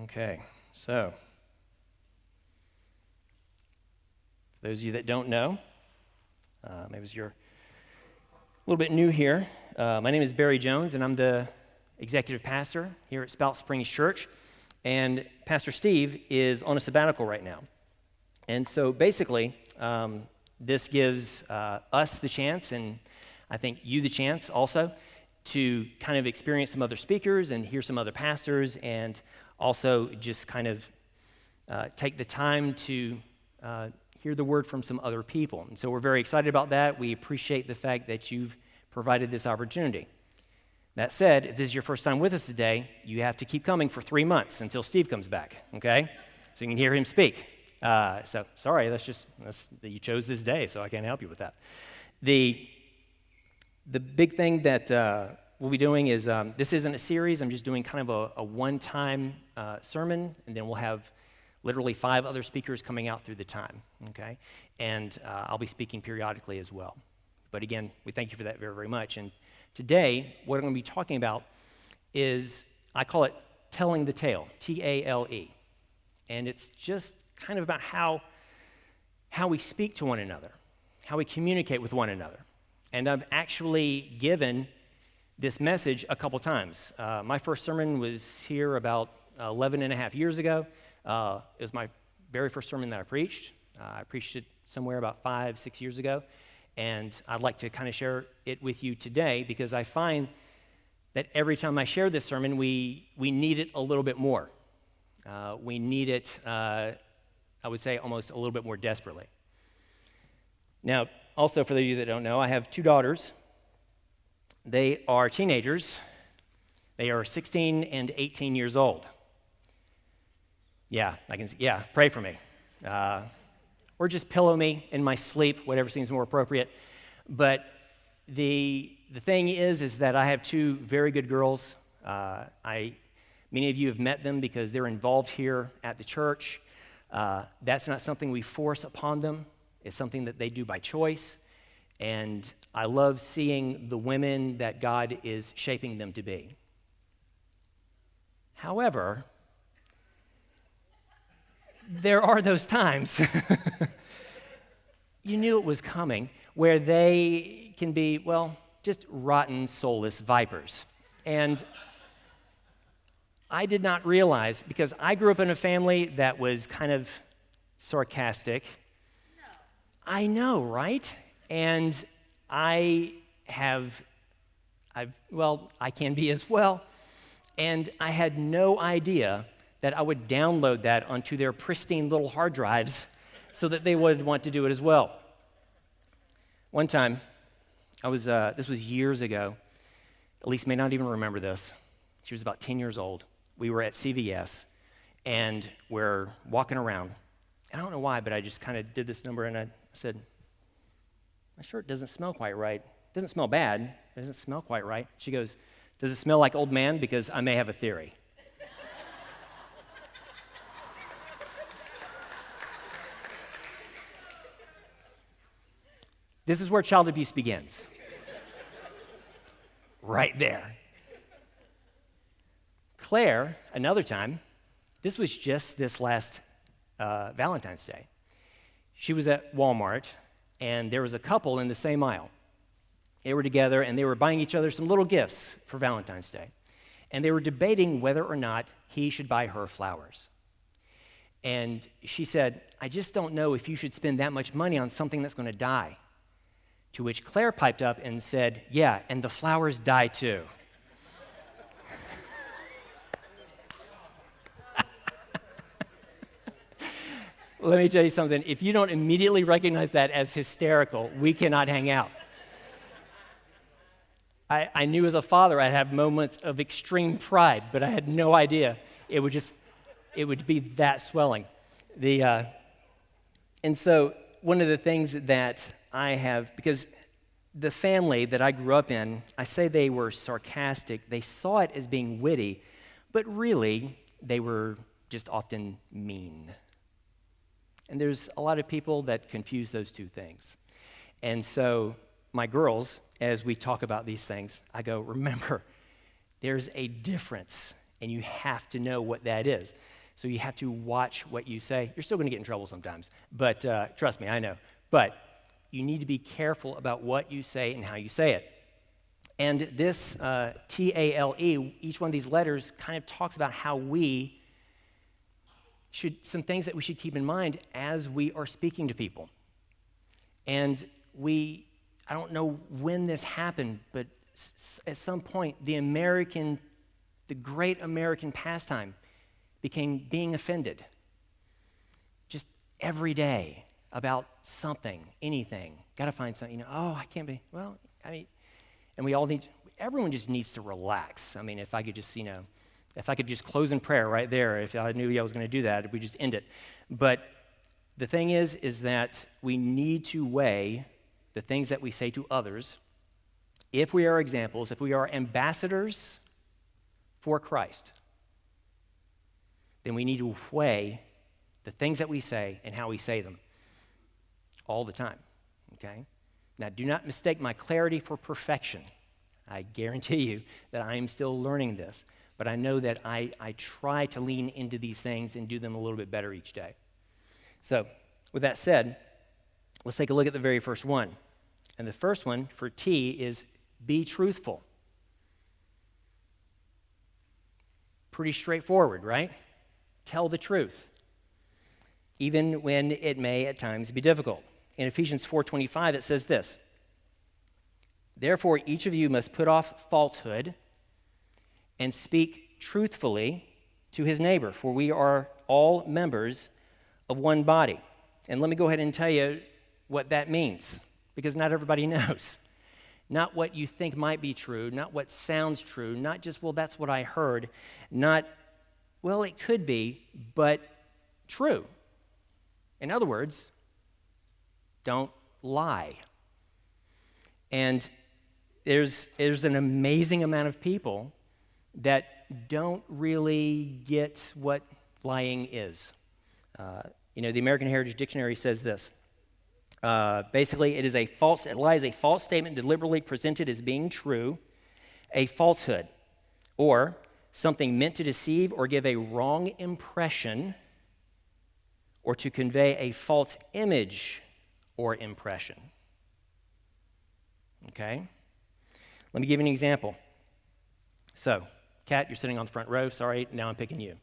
Okay, so for those of you that don't know, maybe you're a little bit new here. My name is Barry Jones, and I'm the executive pastor here at Spout Springs Church. And Pastor Steve is on a sabbatical right now. And so basically, this gives us the chance, and I think you the chance also, to kind of experience some other speakers and hear some other pastors, and also just kind of take the time to hear the word from some other people. And so we're very excited about that. We appreciate the fact that you've provided this opportunity. That said, if this is your first time with us today, you have to keep coming for 3 months until Steve comes back, okay? So you can hear him speak. So sorry, you chose this day, so I can't help you with that. The big thing that we'll be doing is, this isn't a series. I'm just doing kind of a one-time sermon, and then we'll have literally 5 other speakers coming out through the time, okay? And I'll be speaking periodically as well. But again, we thank you for that very, very much. And today, what I'm going to be talking about is, I call it telling the tale, T.A.L.E. And it's just kind of about how we speak to one another, how we communicate with one another. And I've actually given this message a couple times. My first sermon was here about 11 and a half years ago. It was my very first sermon that I preached. I preached it somewhere about 5-6 years ago. And I'd like to kind of share it with you today, because I find that every time I share this sermon, we need it a little bit more. We need it, I would say, almost a little bit more desperately. Now, also, for those of you that don't know, I have 2 daughters. They are teenagers. They are 16 and 18 years old. Yeah, pray for me. Or just pillow me in my sleep, whatever seems more appropriate. But the thing is that I have 2 very good girls. Many of you have met them because they're involved here at the church. That's not something we force upon them. It's something that they do by choice. And I love seeing the women that God is shaping them to be. However, there are those times, you knew it was coming, where they can be, well, just rotten, soulless vipers. And I did not realize, because I grew up in a family that was kind of sarcastic. I know, right? And I can be as well. And I had no idea that I would download that onto their pristine little hard drives so that they would want to do it as well. One time, this was years ago. Elise may not even remember this. She was about 10 years old. We were at CVS, and we're walking around. I don't know why, but I just kind of did this number, and I said, my shirt doesn't smell quite right. It doesn't smell bad. It doesn't smell quite right. She goes, does it smell like old man? Because I may have a theory. This is where child abuse begins. Right there. Claire, another time, this was just this last Valentine's Day. She was at Walmart, and there was a couple in the same aisle. They were together, and they were buying each other some little gifts for Valentine's Day. And they were debating whether or not he should buy her flowers. And she said, I just don't know if you should spend that much money on something that's going to die. To which Claire piped up and said, yeah, and the flowers die too. Let me tell you something. If you don't immediately recognize that as hysterical, we cannot hang out. I knew as a father I'd have moments of extreme pride, but I had no idea it would be that swelling. And so one of the things that I have, because the family that I grew up in, I say they were sarcastic. They saw it as being witty, but really they were just often mean. And there's a lot of people that confuse those two things. And so my girls, as we talk about these things, I go, remember, there's a difference and you have to know what that is. So you have to watch what you say. You're still going to get in trouble sometimes, but trust me, I know. But you need to be careful about what you say and how you say it. And this T.A.L.E, each one of these letters kind of talks about how we should, some things that we should keep in mind as we are speaking to people. And I don't know when this happened, but at some point, the great American pastime became being offended. Just every day about something, anything. Got to find something, I can't be, and everyone just needs to relax. I mean, if I could just close in prayer right there, if I knew I was going to do that, we just end it. But the thing is that we need to weigh the things that we say to others. If we are examples, if we are ambassadors for Christ, then we need to weigh the things that we say and how we say them all the time, okay? Now, do not mistake my clarity for perfection. I guarantee you that I am still learning this, but I know that I try to lean into these things and do them a little bit better each day. So, with that said, let's take a look at the very first one. And the first one for T is be truthful. Pretty straightforward, right? Tell the truth, even when it may at times be difficult. In Ephesians 4:25, it says this: "Therefore, each of you must put off falsehood and speak truthfully to his neighbor, for we are all members of one body." And let me go ahead and tell you what that means, because not everybody knows. Not what you think might be true, not what sounds true, not just, well, that's what I heard, not, well, it could be, but true. In other words, don't lie. And there's an amazing amount of people that don't really get what lying is. The American Heritage Dictionary says this. Basically, a lie is a false statement deliberately presented as being true, a falsehood, or something meant to deceive or give a wrong impression, or to convey a false image or impression. Okay? Let me give you an example. So, Kat, you're sitting on the front row. Sorry, now I'm picking you.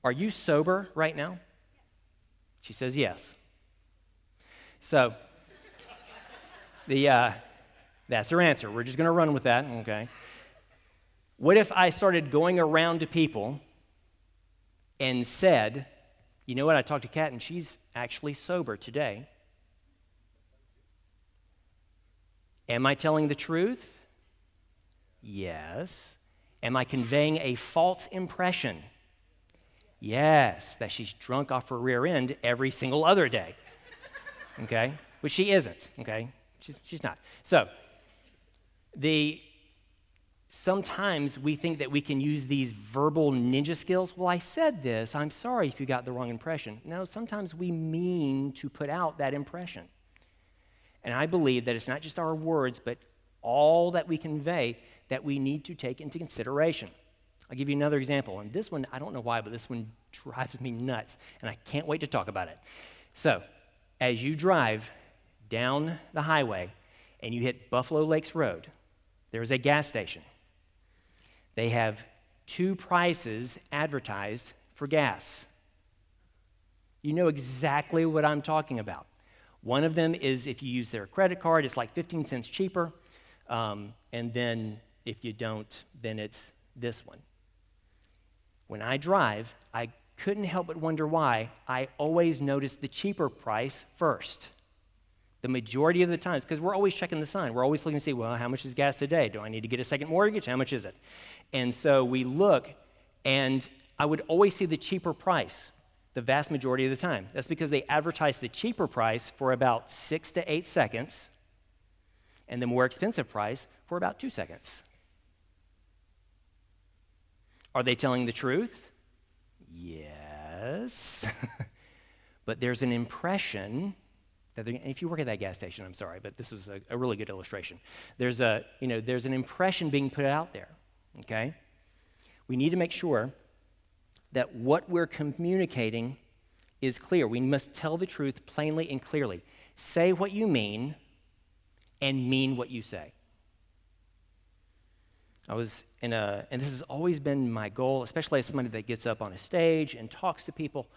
Are you sober right now? She says yes. So, that's her answer. We're just going to run with that, okay? What if I started going around to people and said, you know what, I talked to Kat and she's actually sober today. Am I telling the truth? Yes. Am I conveying a false impression? Yes, that she's drunk off her rear end every single other day. Okay? Which she isn't, okay? She's not. So, sometimes we think that we can use these verbal ninja skills. Well, I said this. I'm sorry if you got the wrong impression. No, sometimes we mean to put out that impression. And I believe that it's not just our words, but all that we convey that we need to take into consideration. I'll give you another example. And this one, I don't know why, but this one drives me nuts, and I can't wait to talk about it. So, as you drive down the highway and you hit Buffalo Lakes Road, there's a gas station. They have two prices advertised for gas. You know exactly what I'm talking about. One of them is if you use their credit card, it's like 15 cents cheaper. And then if you don't, then it's this one. When I drive, I couldn't help but wonder why I always notice the cheaper price first. The majority of the times, because we're always checking the sign. We're always looking to see, well, how much is gas today? Do I need to get a second mortgage? How much is it? And so we look, and I would always see the cheaper price the vast majority of the time. That's because they advertise the cheaper price for about 6 to 8 seconds, and the more expensive price for about 2 seconds. Are they telling the truth? Yes. But there's an impression that if you work at that gas station, I'm sorry, but this is a really good illustration. There's an impression being put out there, okay? we need to make sure that what we're communicating is clear. We must tell the truth plainly and clearly. Say what you mean and mean what you say. And this has always been my goal, especially as somebody that gets up on a stage and talks to people.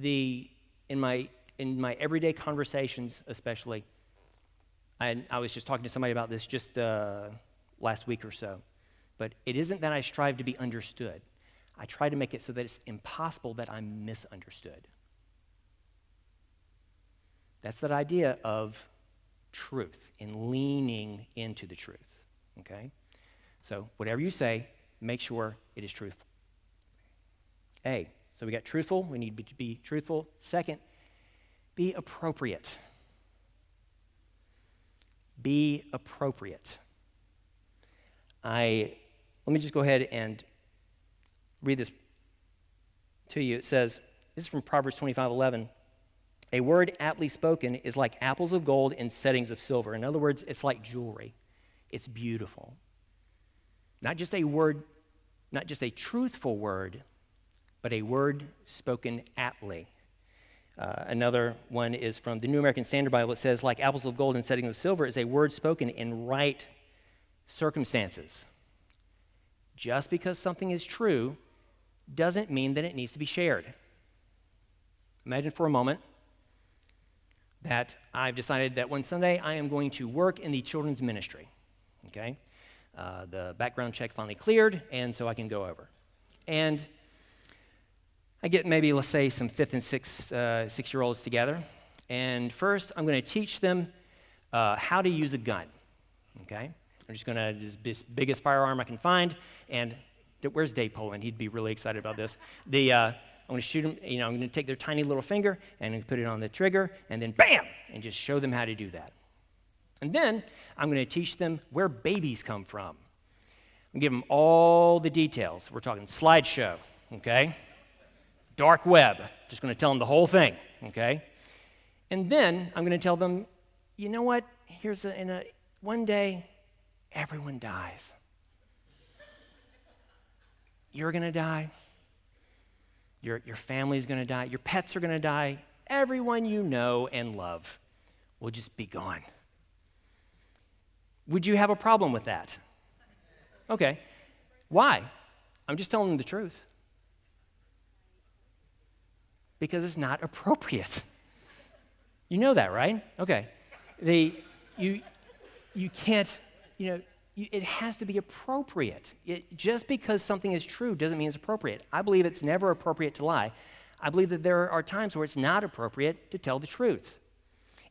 In my everyday conversations, especially, I was just talking to somebody about this just last week or so, but it isn't that I strive to be understood. I try to make it so that it's impossible that I'm misunderstood. That's that idea of truth and leaning into the truth, okay? So whatever you say, make sure it is truthful. So we got truthful. We need to be truthful. Second, be appropriate. Be appropriate. Let me just go ahead and read this to you. It says, this is from Proverbs 25:11. A word aptly spoken is like apples of gold in settings of silver. In other words, it's like jewelry. It's beautiful. Not just a word, not just a truthful word, but a word spoken aptly. Another one is from the New American Standard Bible. It says, like apples of gold in settings of silver is a word spoken in right circumstances. Just because something is true doesn't mean that it needs to be shared. Imagine for a moment that I've decided that one Sunday I am going to work in the children's ministry, okay? The background check finally cleared, and so I can go over. And I get maybe, let's say, some 5th and 6-year-olds together, and first I'm going to teach them how to use a gun, okay? I'm just going to, this biggest firearm I can find, and where's Dave Poland? He'd be really excited about this. I'm going to shoot them, I'm going to take their tiny little finger and put it on the trigger, and then bam, and just show them how to do that. And then I'm going to teach them where babies come from. I'm going to give them all the details. We're talking slideshow, okay? Dark web, just going to tell them the whole thing, okay? And then I'm going to tell them, you know what, one day, everyone dies. You're going to die. Your family's going to die. Your pets are going to die. Everyone you know and love will just be gone. Would you have a problem with that? Okay. Why? I'm just telling them the truth. Because it's not appropriate. You know that, right? Okay. You can't, it has to be appropriate. Just because something is true doesn't mean it's appropriate. I believe it's never appropriate to lie. I believe that there are times where it's not appropriate to tell the truth.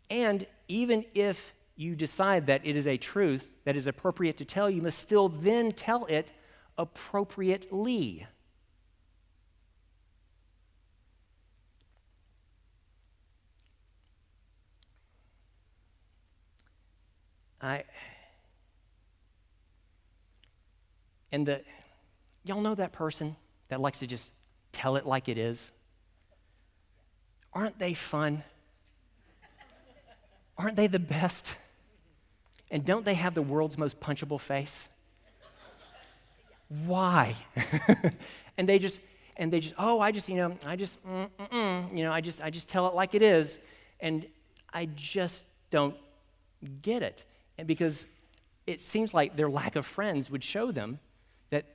And even if you decide that it is a truth that is appropriate to tell, you must still then tell it appropriately. Y'all know that person that likes to just tell it like it is? Aren't they fun? Aren't they the best? And don't they have the world's most punchable face? Why? and they just, I just tell it like it is, and I just don't get it. And because it seems like their lack of friends would show them that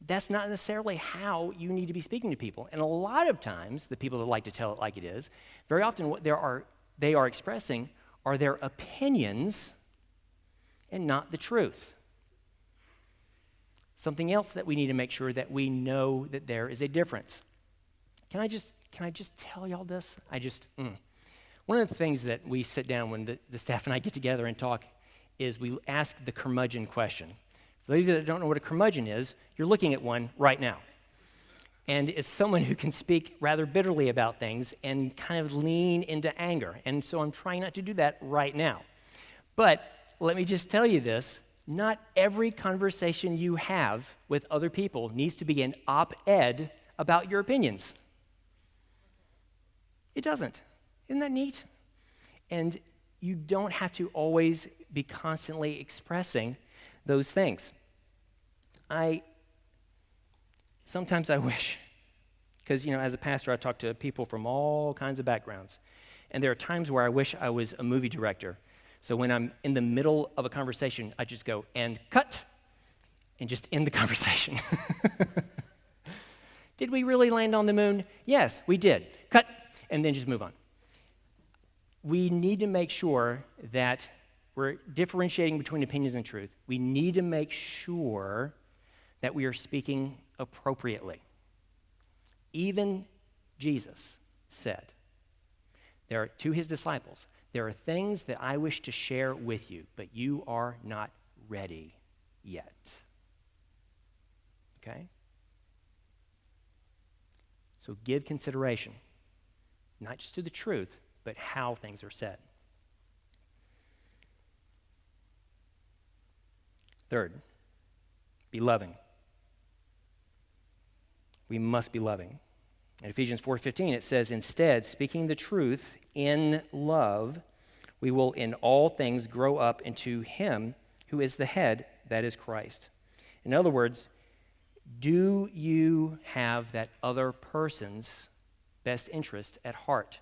that's not necessarily how you need to be speaking to people. And a lot of times, the people that like to tell it like it is, very often what they are expressing are their opinions and not the truth. Something else that we need to make sure that we know that there is a difference. Can I just tell y'all this? One of the things that we sit down when the staff and I get together and talk is we ask the curmudgeon question. For those of you that don't know what a curmudgeon is, you're looking at one right now. And it's someone who can speak rather bitterly about things and kind of lean into anger. And so I'm trying not to do that right now. But let me just tell you this, not every conversation you have with other people needs to be an op-ed about your opinions. It doesn't. Isn't that neat? And you don't have to always be constantly expressing those things. sometimes I wish, because, as a pastor, I talk to people from all kinds of backgrounds. And there are times where I wish I was a movie director. So when I'm in the middle of a conversation, I just go, and cut, and just end the conversation. Did we really land on the moon? Yes, we did. Cut, and then just move on. We need to make sure that we're differentiating between opinions and truth. We need to make sure that we are speaking appropriately. Even Jesus said, to his disciples, there are things that I wish to share with you, but you are not ready yet. Okay? So give consideration, not just to the truth, but how things are said. Third, be loving. We must be loving. In Ephesians 4:15, it says, instead, speaking the truth in love, we will in all things grow up into him who is the head, that is Christ. In other words, do you have that other person's best interest at heart?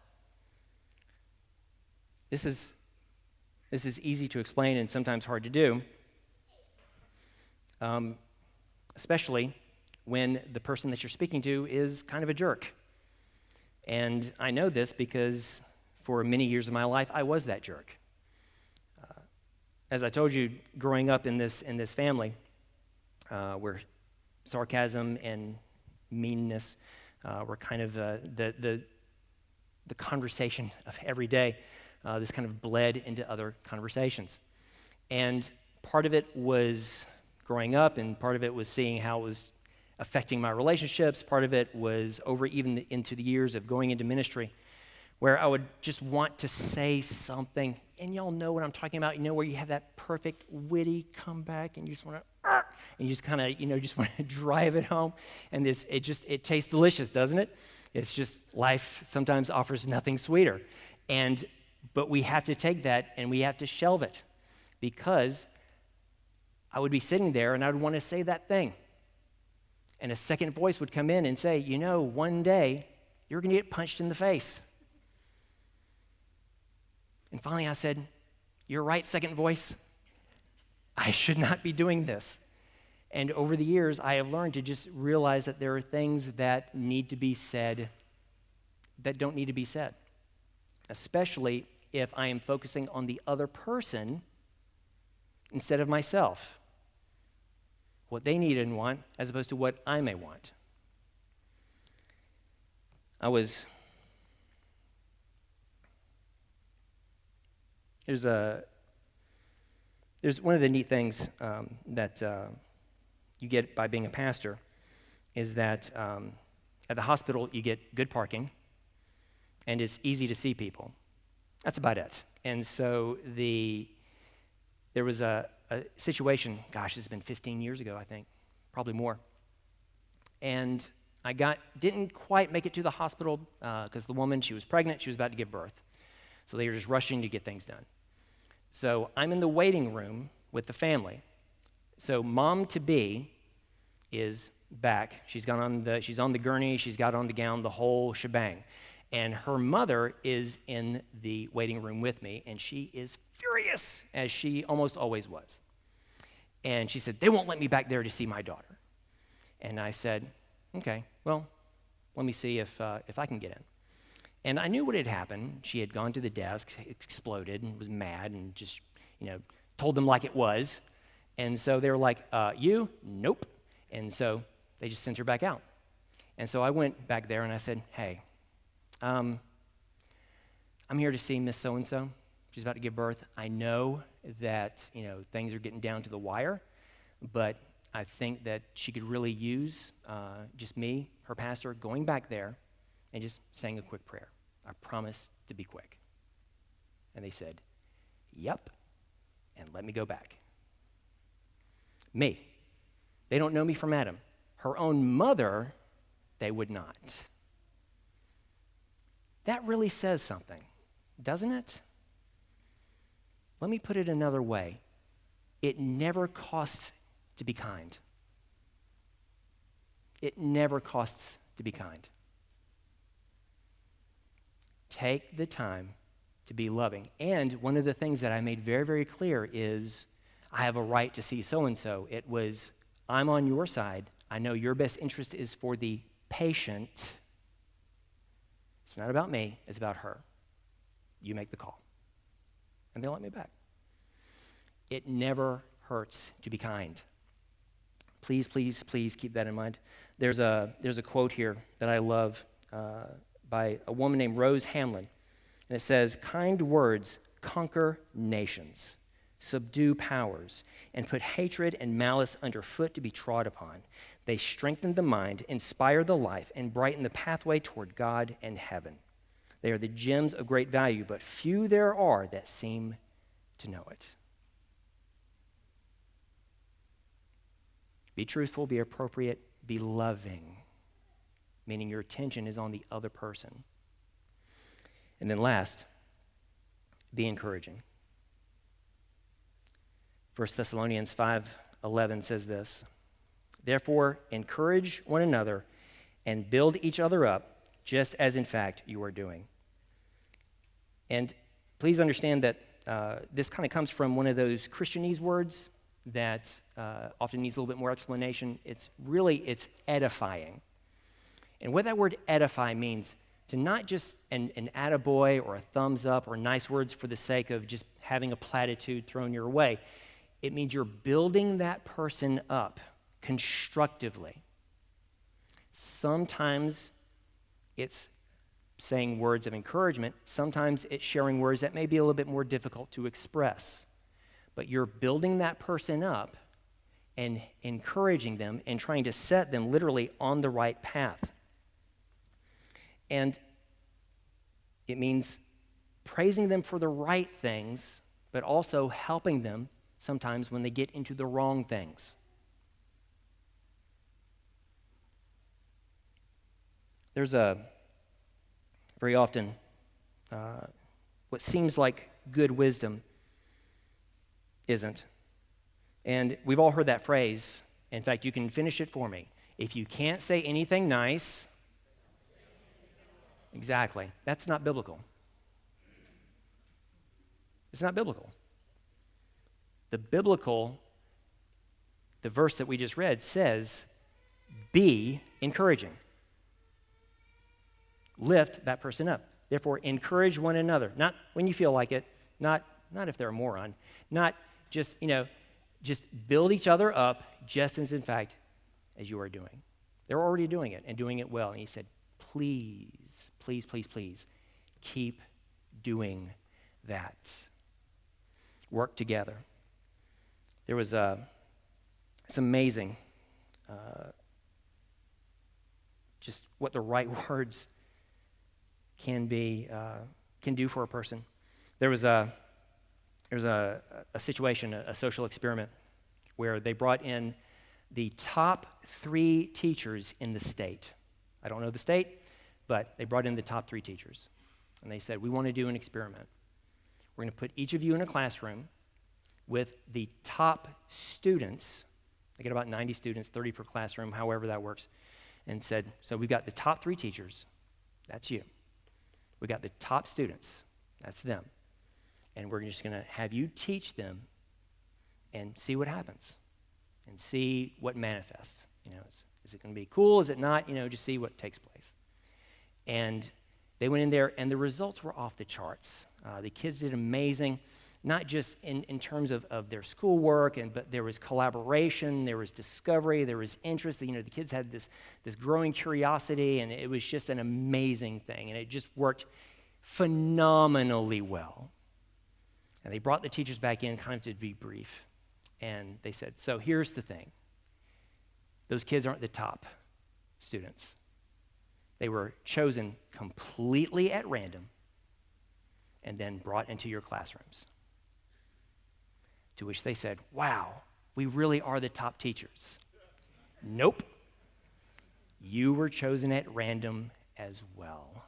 This is easy to explain and sometimes hard to do, especially when the person that you're speaking to is kind of a jerk. And I know this because for many years of my life, I was that jerk. As I told you, growing up in this family, where sarcasm and meanness were kind of the conversation of every day, this kind of bled into other conversations. And part of it was growing up, and part of it was seeing how it was affecting my relationships. Part of it was over even into the years of going into ministry, where I would just want to say something, and y'all know what I'm talking about, where you have that perfect witty comeback, and you just want to, and you just kind of, just want to drive it home, and it tastes delicious, doesn't it? It's just life sometimes offers nothing sweeter, but we have to take that and we have to shelve it, because I would be sitting there and I would want to say that thing, and a second voice would come in and say, one day you're going to get punched in the face. And finally I said, you're right, second voice. I should not be doing this. And over the years, I have learned to just realize that there are things that need to be said that don't need to be said, especially if I am focusing on the other person instead of myself, what they need and want, as opposed to what I may want. There's one of the neat things that you get by being a pastor is that at the hospital you get good parking, and it's easy to see people. That's about it. And so there was a situation, gosh, it's been 15 years ago, I think, probably more. And I didn't quite make it to the hospital because the woman, she was pregnant, she was about to give birth. So they were just rushing to get things done. So I'm in the waiting room with the family. So mom-to-be is back. She's on the gurney, she's got on the gown, the whole shebang. And her mother is in the waiting room with me, and she is furious, as she almost always was. And she said, they won't let me back there to see my daughter. And I said, okay, well, let me see if I can get in. And I knew what had happened. She had gone to the desk, exploded, and was mad, and just, told them like it was. And so they were like, you? Nope. And so they just sent her back out. And so I went back there and I said, hey, I'm here to see Miss So-and-so. She's about to give birth. I know that, things are getting down to the wire, but I think that she could really use just me, her pastor, going back there and just saying a quick prayer. I promise to be quick. And they said, yep, and let me go back. Me. They don't know me from Adam. Her own mother, they would not. That really says something, doesn't it? Let me put it another way. It never costs to be kind. It never costs to be kind. Take the time to be loving. And one of the things that I made very, very clear is I have a right to see so-and-so. It was, I'm on your side. I know your best interest is for the patient. It's not about me, it's about her. You make the call. And they let me back. It never hurts to be kind. Please, please, please keep that in mind. There's a quote here that I love by a woman named Rose Hamlin. And it says, kind words conquer nations, subdue powers, and put hatred and malice underfoot to be trod upon. They strengthen the mind, inspire the life, and brighten the pathway toward God and heaven. They are the gems of great value, but few there are that seem to know it. Be truthful, be appropriate, be loving, meaning your attention is on the other person. And then last, be encouraging. 1 Thessalonians 5:11 says this, therefore, encourage one another and build each other up, just as in fact you are doing. And please understand that this kind of comes from one of those Christianese words that often needs a little bit more explanation. It's edifying. And what that word edify means, to not just an attaboy or a thumbs up or nice words for the sake of just having a platitude thrown your way. It means you're building that person up constructively. Sometimes it's saying words of encouragement. Sometimes it's sharing words that may be a little bit more difficult to express. But you're building that person up and encouraging them and trying to set them literally on the right path. And it means praising them for the right things, but also helping them sometimes when they get into the wrong things. There's very often what seems like good wisdom isn't. And we've all heard that phrase. In fact, you can finish it for me. If you can't say anything nice, exactly, that's not biblical. It's not biblical. The verse that we just read says, be encouraging. Lift that person up. Therefore, encourage one another. Not when you feel like it, not if they're a moron, not just build each other up just as in fact as you are doing. They're already doing it and doing it well. And he said, please, please, please, please, keep doing that. Work together. There was it's amazing just what the right words can do for a person. There was a situation, a social experiment, where they brought in the top 3 teachers in the state. I don't know the state, but they brought in the top 3 teachers. And they said, we want to do an experiment. We're going to put each of you in a classroom with the top students. They get about 90 students, 30 per classroom, however that works. And said, so we've got the top 3 teachers. That's you. We got the top students. That's them. And we're just going to have you teach them and see what happens and see what manifests. Is it going to be cool? Is it not? Just see what takes place. And they went in there, and the results were off the charts. The kids did amazing, not just in terms of their schoolwork, but there was collaboration, there was discovery, there was interest. The kids had this growing curiosity, and it was just an amazing thing, and it just worked phenomenally well. And they brought the teachers back in kind of to debrief, and they said, so here's the thing. Those kids aren't the top students. They were chosen completely at random and then brought into your classrooms. To which they said, wow, we really are the top teachers. Nope. You were chosen at random as well.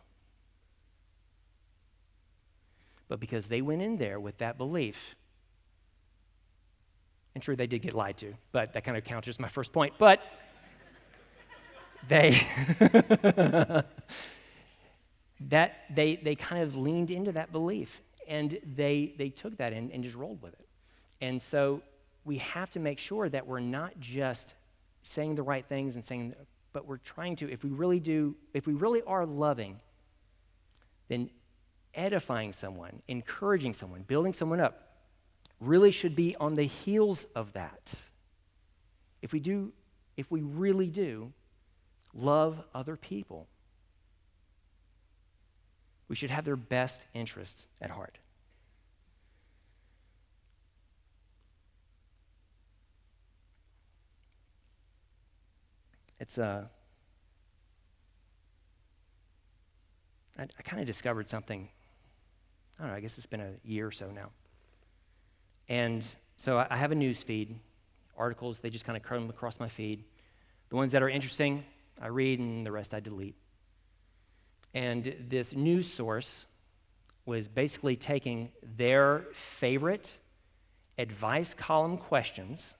But because they went in there with that belief, and true, they did get lied to, but that kind of counters my first point. But they they kind of leaned into that belief, and they took that and just rolled with it. And so we have to make sure that we're not just saying the right things but we're trying to, if we really are loving, then edifying someone, encouraging someone, building someone up really should be on the heels of that. If we really do love other people, we should have their best interests at heart. It's I kind of discovered something, I don't know, I guess it's been a year or so now. And so I have a news feed, articles, they just kind of come across my feed. The ones that are interesting, I read, and the rest I delete. And this news source was basically taking their favorite advice column questions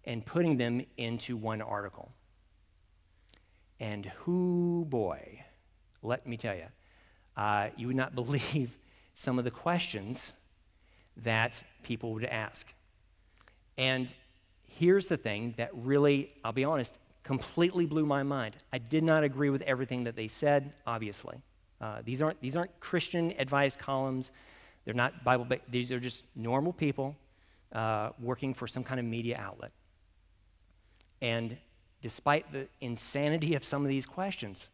and putting them into one article. And boy, let me tell you, you would not believe some of the questions that people would ask. And here's the thing that really, I'll be honest, completely blew my mind. I did not agree with everything that they said, obviously. These aren't Christian advice columns. They're not Bible, these are just normal people working for some kind of media outlet. And despite the insanity of some of these questions,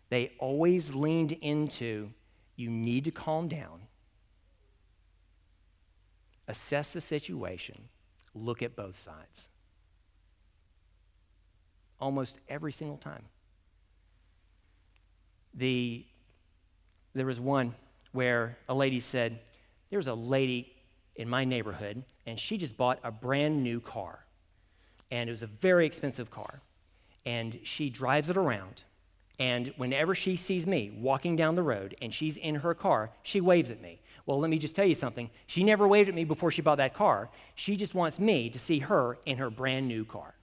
they always leaned into, you need to calm down, assess the situation, look at both sides. Almost every single time. There was one where a lady said, there's a lady in my neighborhood, and she just bought a brand new car. And it was a very expensive car. And she drives it around. And whenever she sees me walking down the road and she's in her car, she waves at me. Well, let me just tell you something. She never waved at me before she bought that car. She just wants me to see her in her brand new car.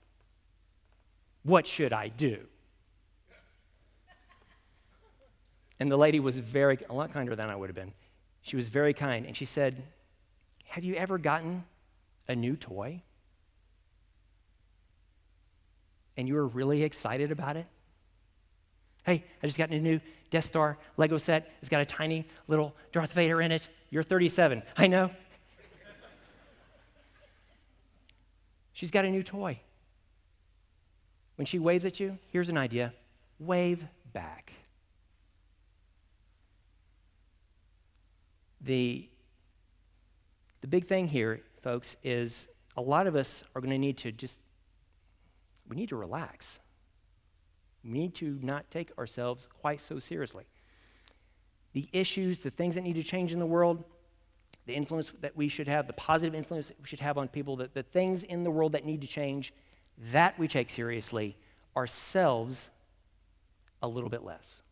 What should I do? And the lady was a lot kinder than I would have been. She was very kind, and she said, have you ever gotten a new toy? And you were really excited about it? Hey, I just got a new Death Star Lego set. It's got a tiny little Darth Vader in it. You're 37. I know. She's got a new toy. When she waves at you, here's an idea. Wave back. The big thing here, folks, is a lot of us are going to need to we need to relax. We need to not take ourselves quite so seriously. The issues, the things that need to change in the world, the influence that we should have, the positive influence that we should have on people, the things in the world that need to change, that we take seriously, ourselves a little bit less.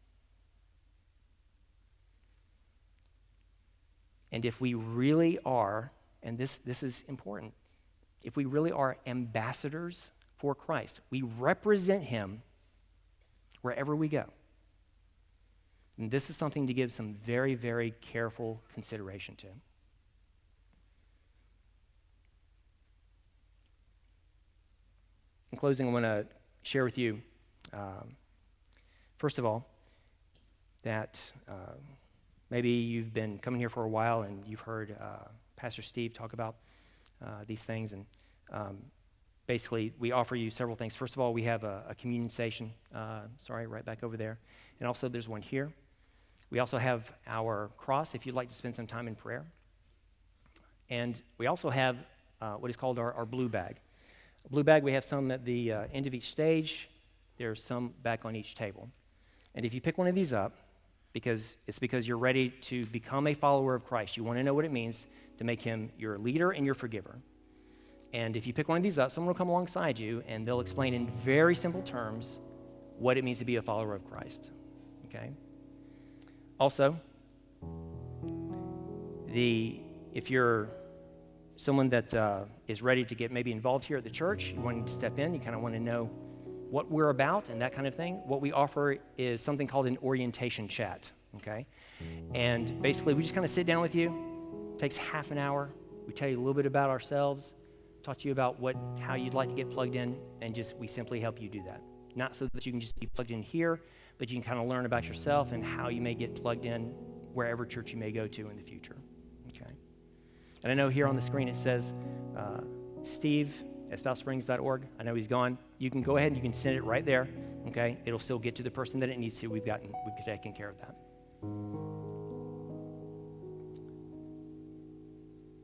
And if we really are, and this is important, if we really are ambassadors for Christ, we represent him wherever we go. And this is something to give some very, very careful consideration to. In closing, I want to share with you, first of all, that maybe you've been coming here for a while and you've heard Pastor Steve talk about these things. And basically, we offer you several things. First of all, we have a communion station, right back over there. And also, there's one here. We also have our cross, if you'd like to spend some time in prayer. And we also have what is called our blue bag. A blue bag, we have some at the end of each stage. There's some back on each table. And if you pick one of these up, because you're ready to become a follower of Christ, you want to know what it means to make him your leader and your forgiver. And if you pick one of these up, someone will come alongside you, and they'll explain in very simple terms what it means to be a follower of Christ. Okay? Also, if you're someone that is ready to get maybe involved here at the church, you want to step in, you kind of want to know what we're about and that kind of thing, what we offer is something called an orientation chat, okay? And basically, we just kind of sit down with you. It takes half an hour. We tell you a little bit about ourselves, talk to you about how you'd like to get plugged in, and we simply help you do that. Not so that you can just be plugged in here, but you can kind of learn about yourself and how you may get plugged in wherever church you may go to in the future, okay? And I know here on the screen it says Steve at SpoutSprings.org. I know he's gone. You can go ahead and you can send it right there, okay? It'll still get to the person that it needs to. We've taken care of that.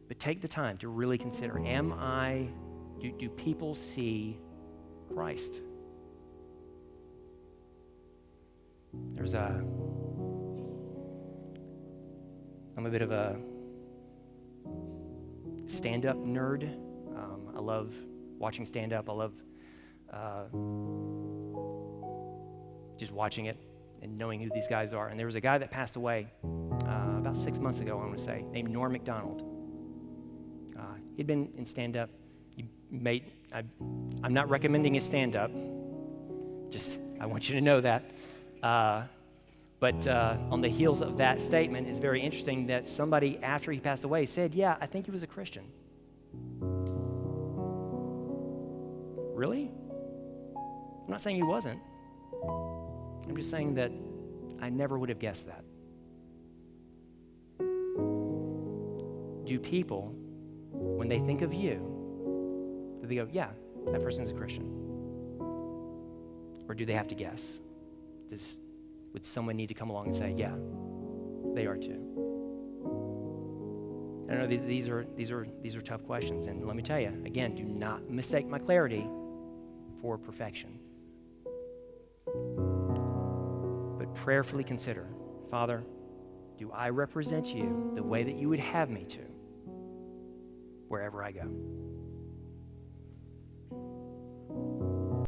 But take the time to really consider, do people see Christ? I'm a bit of a stand-up nerd. I love watching stand-up. I love just watching it and knowing who these guys are. And there was a guy that passed away about 6 months ago, I want to say, named Norm Macdonald. He'd been in stand-up. I'm not recommending his stand-up. Just, I want you to know that. But on the heels of that statement, it's very interesting that somebody after he passed away said, yeah, I think he was a Christian. Really? I'm not saying he wasn't. I'm just saying that I never would have guessed that. Do people, when they think of you, do they go, yeah, that person's a Christian? Or do they have to guess? Would someone need to come along and say, yeah, they are too? I know these are tough questions, and let me tell you, again, do not mistake my clarity for perfection. But prayerfully consider, Father, do I represent you the way that you would have me to wherever I go?